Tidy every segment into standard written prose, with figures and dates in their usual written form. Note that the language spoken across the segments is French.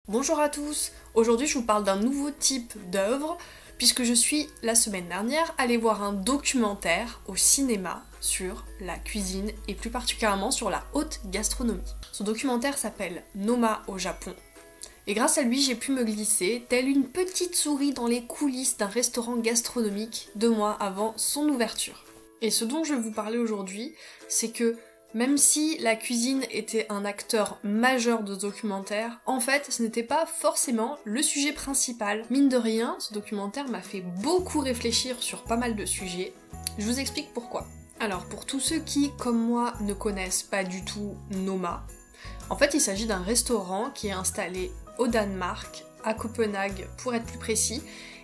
Bonjour à tous, aujourd'hui je vous parle d'un nouveau type d'œuvre puisque je suis la semaine dernière allée voir un documentaire au cinéma sur la cuisine et plus particulièrement sur la haute gastronomie. Ce documentaire s'appelle Noma au Japon et grâce à lui j'ai pu me glisser telle une petite souris dans les coulisses d'un restaurant gastronomique 2 mois avant son ouverture. Et ce dont je vais vous parler aujourd'hui, c'est que même si la cuisine était un acteur majeur de ce documentaire, en fait, ce n'était pas forcément le sujet principal. Mine de rien, ce documentaire m'a fait beaucoup réfléchir sur pas mal de sujets. Je vous explique pourquoi. Alors, pour tous ceux qui, comme moi, ne connaissent pas du tout Noma, en fait, il s'agit d'un restaurant qui est installé au Danemark, à Copenhague pour être plus précis,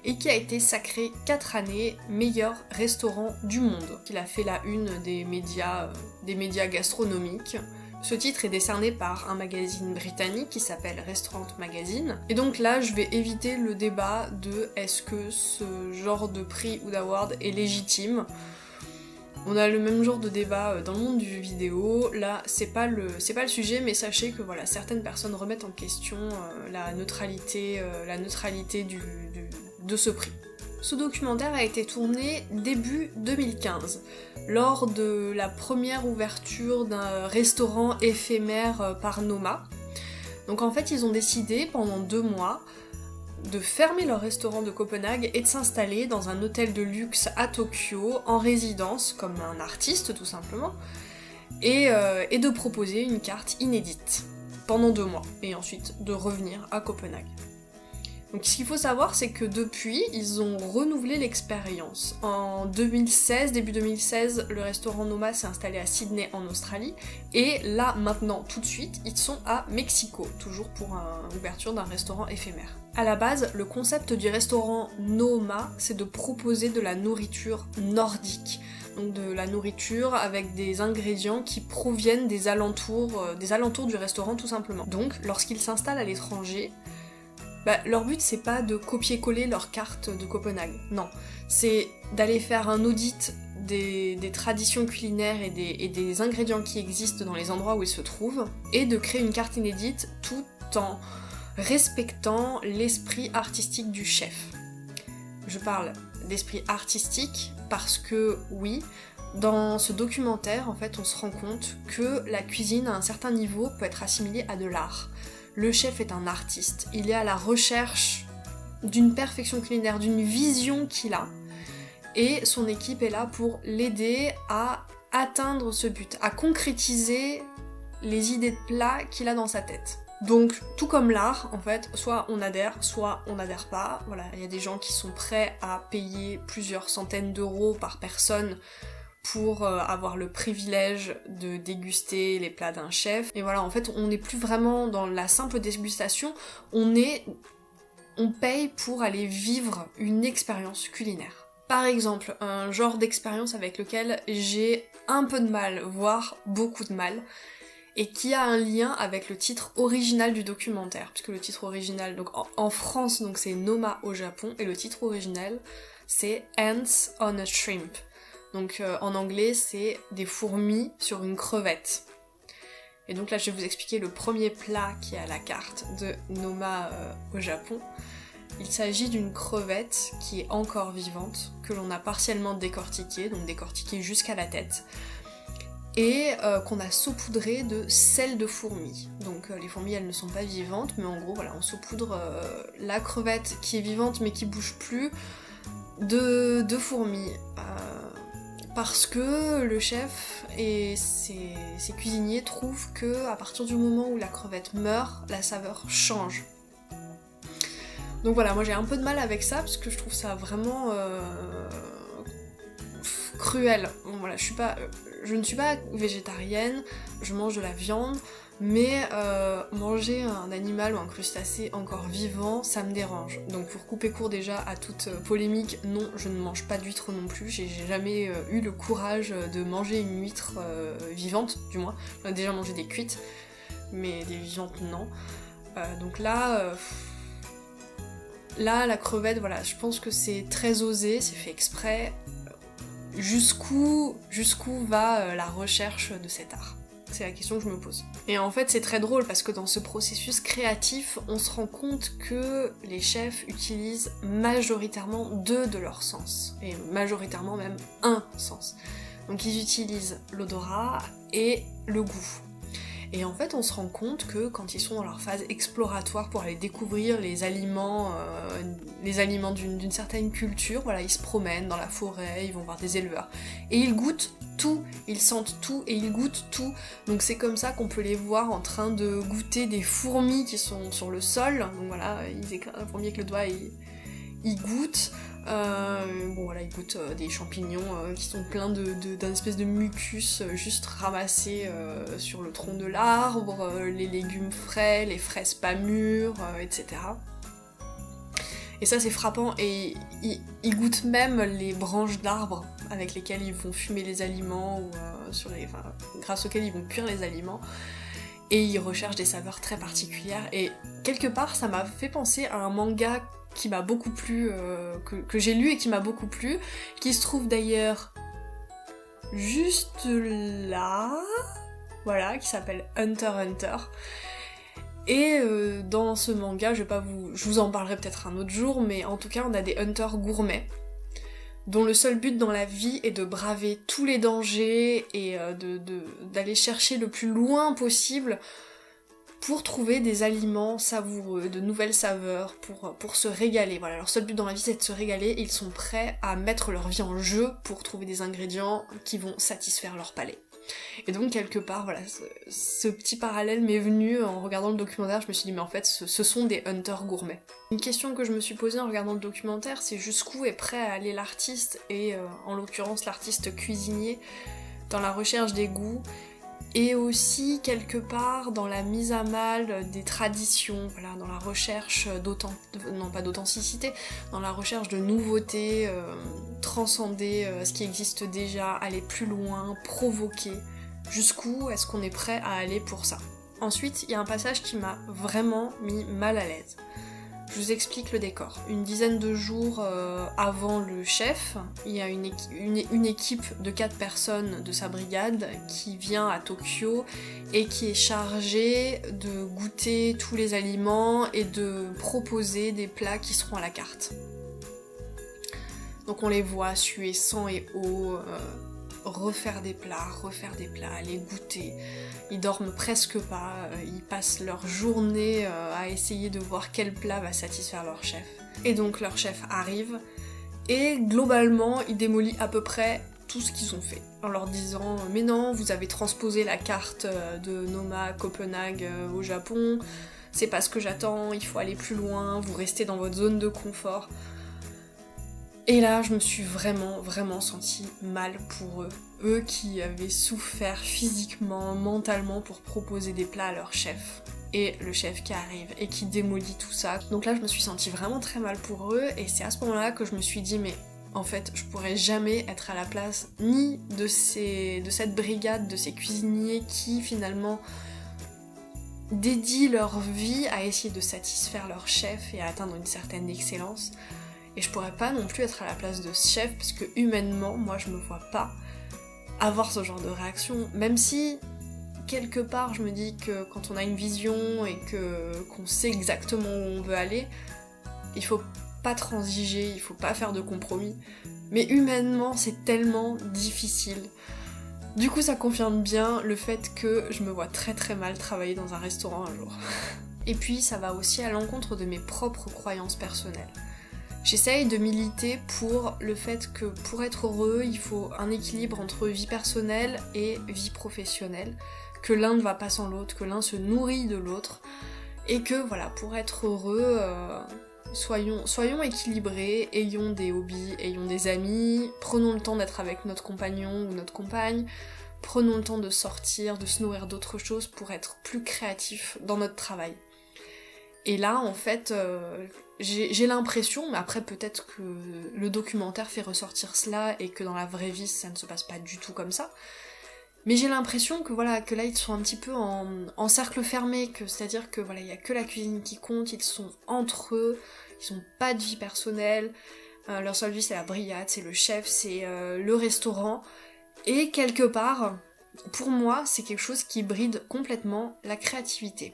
et qui a été sacré 4 années meilleur restaurant du monde. Il a fait la une des médias gastronomiques. Ce titre est décerné par un magazine britannique qui s'appelle Restaurant Magazine. Et donc là, je vais éviter le débat de est-ce que ce genre de prix ou d'award est légitime. On a le même genre de débat dans le monde du jeu vidéo, là c'est pas le sujet, mais sachez que voilà, certaines personnes remettent en question la neutralité de ce prix. Ce documentaire a été tourné début 2015, lors de la première ouverture d'un restaurant éphémère par Noma. Donc en fait ils ont décidé pendant 2 mois de fermer leur restaurant de Copenhague et de s'installer dans un hôtel de luxe à Tokyo, en résidence, comme un artiste tout simplement, et de proposer une carte inédite pendant 2 mois, et ensuite de revenir à Copenhague. Donc ce qu'il faut savoir, c'est que depuis, ils ont renouvelé l'expérience. En 2016, début 2016, le restaurant Noma s'est installé à Sydney en Australie, et là, maintenant, tout de suite, ils sont à Mexico, toujours pour l'ouverture d'un restaurant éphémère. À la base, le concept du restaurant Noma, c'est de proposer de la nourriture nordique. Donc de la nourriture avec des ingrédients qui proviennent des alentours du restaurant tout simplement. Donc, lorsqu'ils s'installent à l'étranger, leur but c'est pas de copier-coller leur carte de Copenhague, non. C'est d'aller faire un audit des traditions culinaires et des ingrédients qui existent dans les endroits où ils se trouvent, et de créer une carte inédite tout en respectant l'esprit artistique du chef. Je parle d'esprit artistique parce que, oui, dans ce documentaire, en fait, on se rend compte que la cuisine à un certain niveau peut être assimilée à de l'art. Le chef est un artiste, il est à la recherche d'une perfection culinaire, d'une vision qu'il a, et son équipe est là pour l'aider à atteindre ce but, à concrétiser les idées de plats qu'il a dans sa tête. Donc, tout comme l'art, en fait, soit on adhère pas. Voilà, il y a des gens qui sont prêts à payer plusieurs centaines d'euros par personne pour avoir le privilège de déguster les plats d'un chef. Et voilà, en fait, on n'est plus vraiment dans la simple dégustation, on paye pour aller vivre une expérience culinaire. Par exemple, un genre d'expérience avec lequel j'ai un peu de mal, voire beaucoup de mal, et qui a un lien avec le titre original du documentaire, puisque le titre original, donc en France, donc c'est Noma au Japon, et le titre original, c'est Ants on a Shrimp. Donc en anglais, c'est des fourmis sur une crevette. Et donc là, je vais vous expliquer le premier plat qui est à la carte de Noma au Japon. Il s'agit d'une crevette qui est encore vivante, que l'on a partiellement décortiquée, donc décortiquée jusqu'à la tête, et qu'on a saupoudré de sel de fourmi. Donc les fourmis, elles ne sont pas vivantes, mais en gros, voilà, on saupoudre la crevette qui est vivante mais qui bouge plus de fourmis. Parce que le chef et ses cuisiniers trouvent que à partir du moment où la crevette meurt, la saveur change. Donc voilà, moi j'ai un peu de mal avec ça parce que je trouve ça vraiment cruel. Bon, voilà, je ne suis pas végétarienne, je mange de la viande, mais manger un animal ou un crustacé encore vivant, ça me dérange. Donc pour couper court déjà à toute polémique, non, je ne mange pas d'huîtres non plus, j'ai jamais eu le courage de manger une huître vivante, du moins. J'en ai déjà mangé des cuites, mais des vivantes, non. Donc là, la crevette, voilà, je pense que c'est très osé, c'est fait exprès. Jusqu'où va la recherche de cet art ? C'est la question que je me pose. Et en fait, c'est très drôle parce que dans ce processus créatif, on se rend compte que les chefs utilisent majoritairement 2 de leurs sens. Et majoritairement même un sens. Donc ils utilisent l'odorat et le goût. Et en fait, on se rend compte que quand ils sont dans leur phase exploratoire pour aller découvrir les aliments d'une certaine culture, voilà, ils se promènent dans la forêt, ils vont voir des éleveurs. Et ils goûtent tout, ils sentent tout et ils goûtent tout. Donc c'est comme ça qu'on peut les voir en train de goûter des fourmis qui sont sur le sol. Donc voilà, ils éclairent la fourmi avec le doigt et ils goûtent. Ils goûtent des champignons qui sont pleins d'un espèce de mucus juste ramassés sur le tronc de l'arbre, les légumes frais, les fraises pas mûres, etc. Et ça c'est frappant, et ils goûtent même les branches d'arbres avec lesquelles ils vont fumer les aliments, ou grâce auxquelles ils vont cuire les aliments. Et ils recherchent des saveurs très particulières, et quelque part ça m'a fait penser à un manga qui m'a beaucoup plu, que j'ai lu et qui m'a beaucoup plu, qui se trouve d'ailleurs juste là, voilà, qui s'appelle Hunter x Hunter. Et dans ce manga, je vous en parlerai peut-être un autre jour, mais en tout cas on a des hunters gourmets, dont le seul but dans la vie est de braver tous les dangers et d'aller chercher le plus loin possible pour trouver des aliments savoureux, de nouvelles saveurs, pour se régaler. Voilà, leur seul but dans la vie c'est de se régaler, et ils sont prêts à mettre leur vie en jeu pour trouver des ingrédients qui vont satisfaire leur palais. Et donc quelque part, voilà, ce petit parallèle m'est venu en regardant le documentaire, je me suis dit mais en fait ce sont des hunters gourmets. Une question que je me suis posée en regardant le documentaire, c'est jusqu'où est prêt à aller l'artiste, et en l'occurrence l'artiste cuisinier, dans la recherche des goûts, et aussi quelque part dans la mise à mal des traditions, voilà, dans la recherche d'authenticité, dans la recherche de nouveautés, transcender ce qui existe déjà, aller plus loin, provoquer. Jusqu'où est-ce qu'on est prêt à aller pour ça? Ensuite, il y a un passage qui m'a vraiment mis mal à l'aise. Je vous explique le décor. Une dizaine de jours avant le chef, il y a une équipe de 4 personnes de sa brigade qui vient à Tokyo et qui est chargée de goûter tous les aliments et de proposer des plats qui seront à la carte. Donc on les voit suer sang et eau, refaire des plats, les goûter. Ils dorment presque pas, ils passent leur journée à essayer de voir quel plat va satisfaire leur chef. Et donc leur chef arrive, et globalement il démolit à peu près tout ce qu'ils ont fait, en leur disant « Mais non, vous avez transposé la carte de Noma à Copenhague au Japon, c'est pas ce que j'attends, il faut aller plus loin, vous restez dans votre zone de confort. » Et là, je me suis vraiment, vraiment sentie mal pour eux. Eux qui avaient souffert physiquement, mentalement pour proposer des plats à leur chef. Et le chef qui arrive et qui démolit tout ça. Donc là, je me suis sentie vraiment très mal pour eux, et c'est à ce moment-là que je me suis dit, mais en fait, je pourrais jamais être à la place ni de cette brigade, de ces cuisiniers qui finalement dédient leur vie à essayer de satisfaire leur chef et à atteindre une certaine excellence. Et je pourrais pas non plus être à la place de ce chef, parce que humainement, moi je me vois pas avoir ce genre de réaction, même si quelque part je me dis que quand on a une vision et qu'on sait exactement où on veut aller, il faut pas transiger, il faut pas faire de compromis, mais humainement c'est tellement difficile. Du coup ça confirme bien le fait que je me vois très très mal travailler dans un restaurant un jour. Et puis ça va aussi à l'encontre de mes propres croyances personnelles. J'essaye de militer pour le fait que pour être heureux, il faut un équilibre entre vie personnelle et vie professionnelle, que l'un ne va pas sans l'autre, que l'un se nourrit de l'autre, et que voilà, pour être heureux, soyons équilibrés, ayons des hobbies, ayons des amis, prenons le temps d'être avec notre compagnon ou notre compagne, prenons le temps de sortir, de se nourrir d'autres choses pour être plus créatifs dans notre travail. Et là, en fait, j'ai l'impression, mais après peut-être que le documentaire fait ressortir cela et que dans la vraie vie, ça ne se passe pas du tout comme ça. Mais j'ai l'impression que voilà, que là, ils sont un petit peu en cercle fermé, que c'est-à-dire que voilà, il y a que la cuisine qui compte, ils sont entre eux, ils ont pas de vie personnelle, leur seule vie c'est la brigade, c'est le chef, c'est le restaurant, et quelque part, pour moi, c'est quelque chose qui bride complètement la créativité.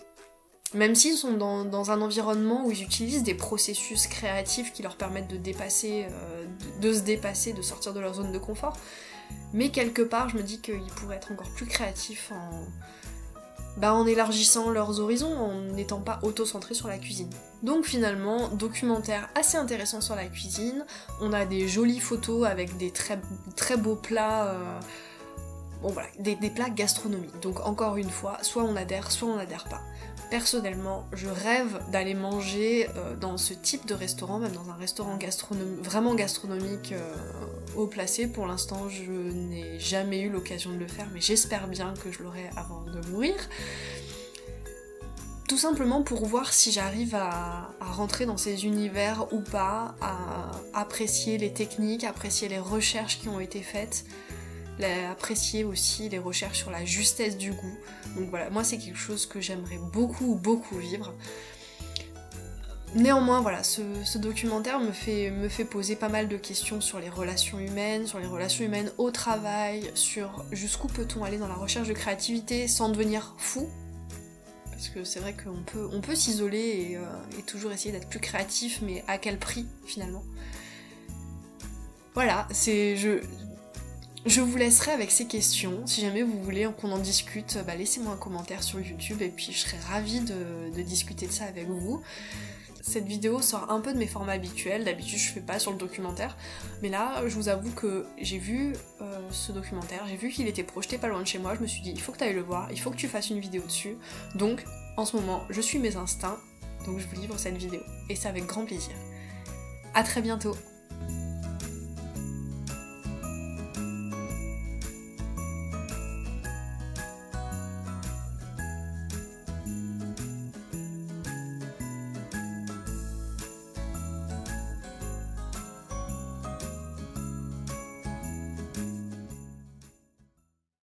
Même s'ils sont dans un environnement où ils utilisent des processus créatifs qui leur permettent de se dépasser, de sortir de leur zone de confort, mais quelque part, je me dis qu'ils pourraient être encore plus créatifs en élargissant leurs horizons, en n'étant pas auto-centrés sur la cuisine. Donc finalement, documentaire assez intéressant sur la cuisine, on a des jolies photos avec des très beaux plats, des plats gastronomiques. Donc encore une fois, soit on adhère pas. Personnellement, je rêve d'aller manger dans ce type de restaurant, même dans un restaurant vraiment gastronomique haut placé. Pour l'instant, je n'ai jamais eu l'occasion de le faire, mais j'espère bien que je l'aurai avant de mourir. Tout simplement pour voir si j'arrive à rentrer dans ces univers ou pas, à apprécier les techniques, apprécier les recherches qui ont été faites, apprécier aussi les recherches sur la justesse du goût. Donc voilà, moi c'est quelque chose que j'aimerais beaucoup vivre. Néanmoins, voilà, ce documentaire me fait poser pas mal de questions sur les relations humaines au travail, sur jusqu'où peut-on aller dans la recherche de créativité sans devenir fou. Parce que c'est vrai qu'on peut s'isoler et toujours essayer d'être plus créatif, mais à quel prix finalement. Voilà, je vous laisserai avec ces questions. Si jamais vous voulez qu'on en discute, laissez-moi un commentaire sur YouTube et puis je serai ravie de discuter de ça avec vous. Cette vidéo sort un peu de mes formats habituels, d'habitude je fais pas sur le documentaire, mais là je vous avoue que j'ai vu ce documentaire, j'ai vu qu'il était projeté pas loin de chez moi, je me suis dit il faut que tu ailles le voir, il faut que tu fasses une vidéo dessus, donc en ce moment je suis mes instincts, donc je vous livre cette vidéo, et c'est avec grand plaisir. À très bientôt.